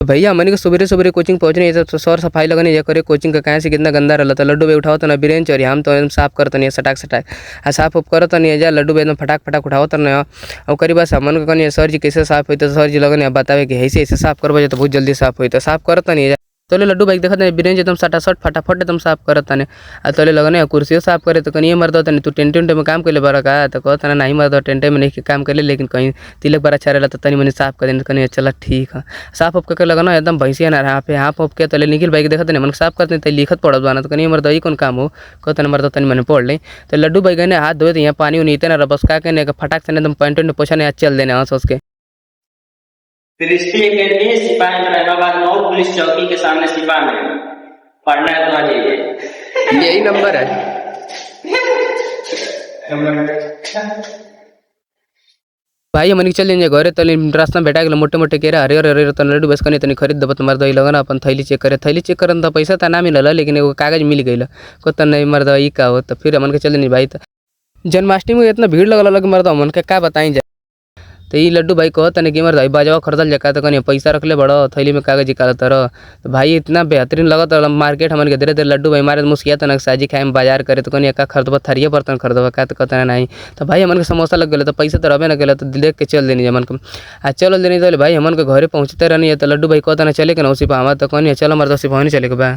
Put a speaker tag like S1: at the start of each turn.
S1: भैया हमनी के सुबह सुबह कोचिंग पहुंचने ये सब सौर सफाई लगनी ये करे कोचिंग का कहाँ से कितना गंदा रहता तो लड्डू भाई उठाओ तो ना ब्रेंच और हम तो एकदम साफ करते नहीं सटाक सटाक आ साफ उफ करत नहीं जा लड्डू भाई एकदम फटाक फटाक उठाओ तो ना और करी बस हमन को कहनी सर जी कैसे साफ हुई तो सर जी लगन बतावे कि ऐसे ऐसे साफ करबो तो बहुत जल्दी साफ हुई तो साफ करत नहीं तोले लड्डू भाई देखत नहीं ब्रेंच एकदम सटासट फटाफट एकदम साफ करत तने आ तोले लगने कुर्सियों साफ करे तो कहीं मर्द तने तू टेंटे में काम कर ले बरा का तो कहत ना नहीं मर्द टेंटे में नहीं काम कर ले लेकिन कहीं तिलक बड़ा अच्छा रहला तो तनी मनी साफ कर दे कहीं चला ठीक है साफ उफ करके लगना एकदम भैंसिया ना यहाँ पे हाफ उफ के तोले निखिल भाई देखत नहीं मन साफ करते तो लिखत पड़त बना तो कहीं मर्द ई कौन काम हो कहत ना मर्द तनी मैंने पढ़ ले तो लड्डू भाई गए हाथ धोए तो यहाँ पानी उनी ना बस का कहने फटाक से एकदम पैंट पोछा नहीं चल देने सोच के
S2: फिलिस्ती अकेडमी सिपाही इस्लामाबाद मऊ पुलिस चौकी के सामने सिपा में पढ़ना है तो आ जाइए
S1: यही नंबर है। भाई हमन चल जाएंगे घरे तले रास्ता में बैठा गए मोटे मोटे केरा हरे हरे तो लड्डू बस कने तनी खरीद दबत मर्द लगन अपन थैली चेक करन तो पैसा तो ना मिलल लेकिन एगो कागज मिल गई को तो नहीं मर्द ई का हो तो फिर हमन के चल नहीं भाई तो जन्माष्टमी में इतना भीड़ लगल मर्द हमन के का बताई जाए तो ये लड्डू भाई कहत नहीं कि मर्द बाजवा खरीदल जका तो कहीं पैसा रख ले बड़ो थैली में कागज निकालत रह तो भाई इतना बेहतरीन लगत मार्केट हमन के धीरे धीरे लड्डू भाई मारे मुस्किया तो साजी खाए में बाजार करे तो कहीं का खरीदब थरिया बर्तन खरीदब का तो कहता नहीं तो भाई हमन के समोसा लग गए तो पैसा तो रहे ना गए तो देख के चल देनी हमन के आ चल देनी तो भाई हमन के घरे पहुँचते रहनी है तो लड्डू भाई कहता ना चले के ना उसी पर तो कहनी चलो मर्द सिपाही चले के बा।